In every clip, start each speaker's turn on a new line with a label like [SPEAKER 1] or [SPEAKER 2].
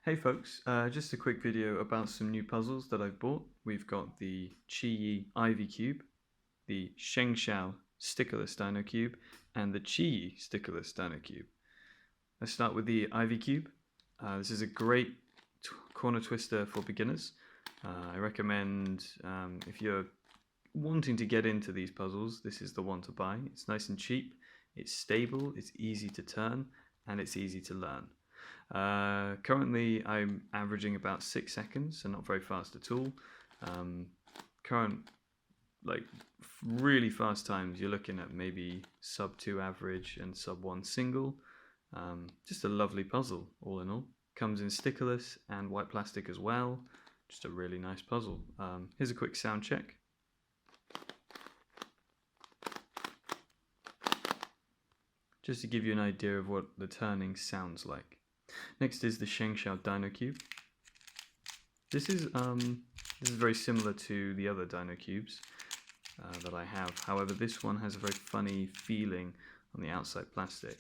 [SPEAKER 1] Hey folks, just a quick video about some new puzzles that I've bought. We've got the QiYi Ivy Cube, the Shengshou stickerless Dino Cube, and the QiYi stickerless Dino Cube. Let's start with the Ivy Cube. This is a great corner twister for beginners. I recommend if you're wanting to get into these puzzles, this is the one to buy. It's nice and cheap, it's stable, it's easy to turn, and it's easy to learn. Currently I'm averaging about 6 seconds, so not very fast at all. Current really fast times, you're looking at maybe sub 2 average and sub 1 single. Just a lovely puzzle all in all. Comes in stickerless and white plastic as well. Just a really nice puzzle. Here's a quick sound check. Just to give you an idea of what the turning sounds like. Next is the Shengshou Dino Cube. This is very similar to the other Dino Cubes that I have. However, this one has a very funny feeling on the outside plastic.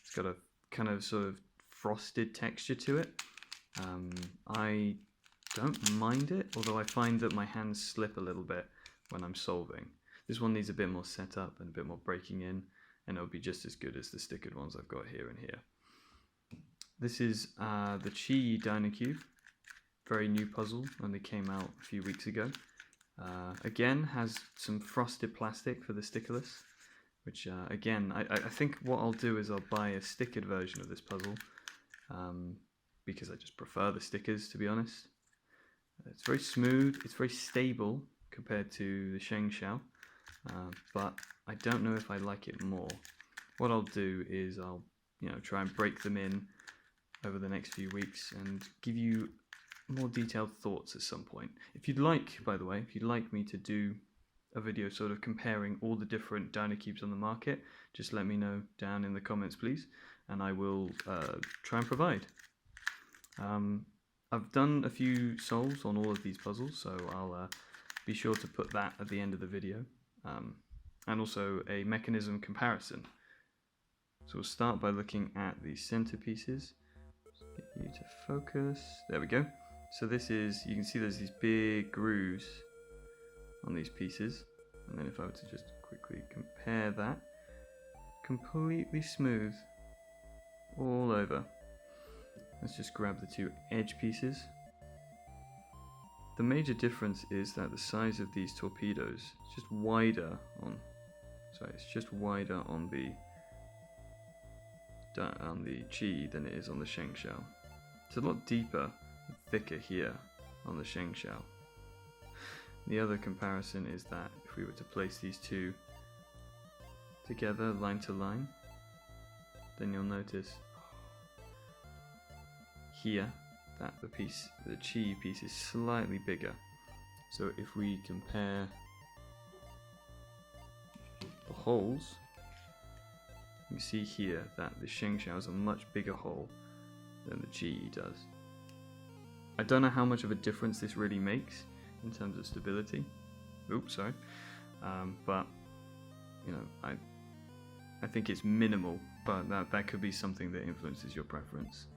[SPEAKER 1] It's got a kind of sort of frosted texture to it. I don't mind it, although I find that my hands slip a little bit when I'm solving. This one needs a bit more setup and a bit more breaking in, and it'll be just as good as the stickered ones I've got here and here. This is the QiYi Dino Cube, very new puzzle, only came out a few weeks ago. Again, has some frosted plastic for the stickerless, which again, I think what I'll do is I'll buy a stickered version of this puzzle, because I just prefer the stickers, to be honest. It's very smooth, it's very stable compared to the Shengshou, but I don't know if I like it more. What I'll do is I'll try and break them in over the next few weeks and give you more detailed thoughts at some point. If you'd like, by the way, if you'd like me to do a video sort of comparing all the different Dino Cubes on the market, just let me know down in the comments please, and I will try and provide. I've done a few solves on all of these puzzles, so I'll be sure to put that at the end of the video, and also a mechanism comparison. So we'll start by looking at the centerpieces. Get you to focus. There we go. So this is, you can see there's these big grooves on these pieces, and then if I were to just quickly compare that, completely smooth all over. Let's just grab the two edge pieces. The major difference is that the size of these torpedoes is just wider on, on the QiYi than it is on the Shengshou. It's a lot deeper and thicker here on the Shengshou. The other comparison is that if we were to place these two together line to line, then you'll notice here that the QiYi piece is slightly bigger. So if we compare the holes, you see here that the Shengshou has a much bigger hole than the QiYi does. I don't know how much of a difference this really makes in terms of stability. Oops, sorry. But I think it's minimal, but that could be something that influences your preference.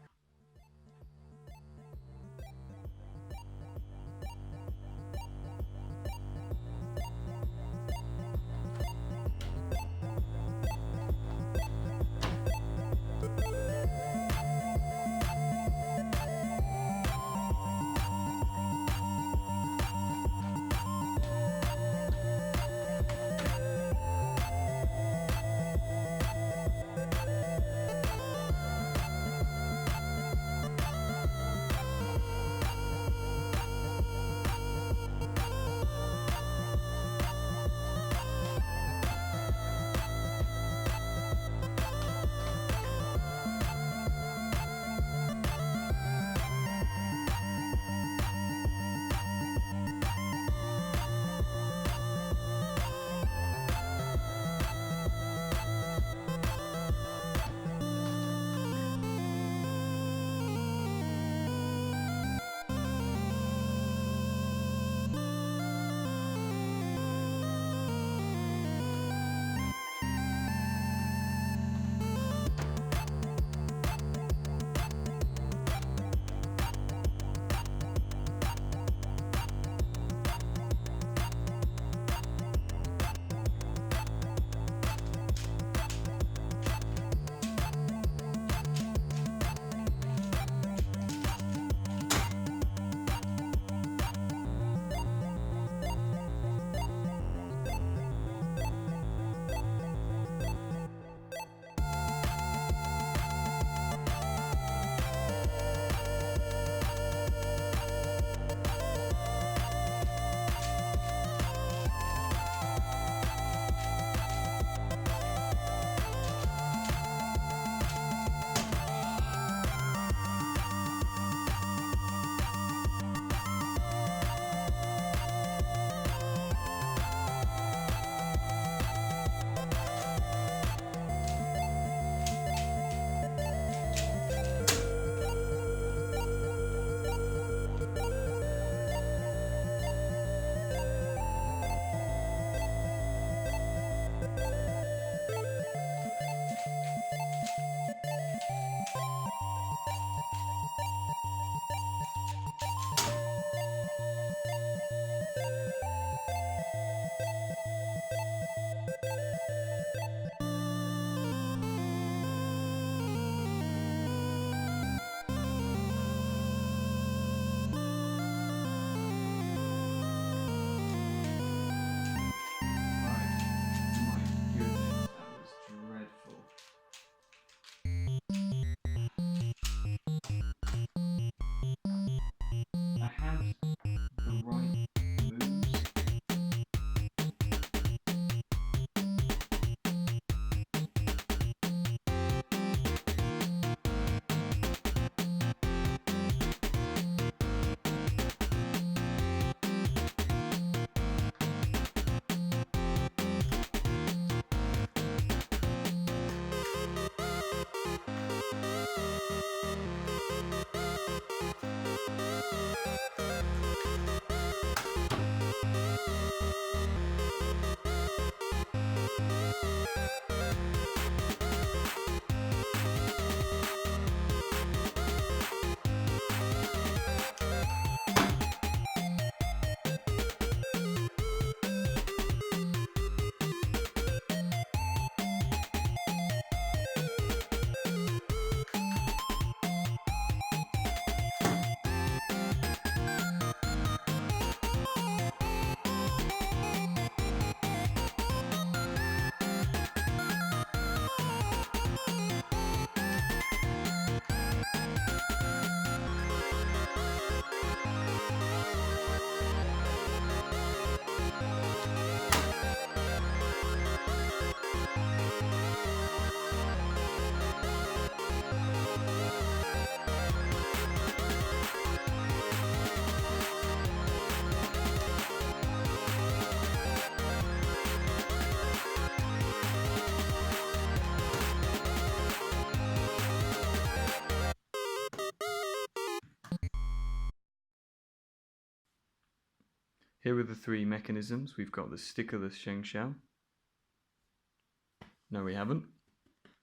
[SPEAKER 1] Here are the three mechanisms. We've got the stickerless Shengshou. No, we haven't.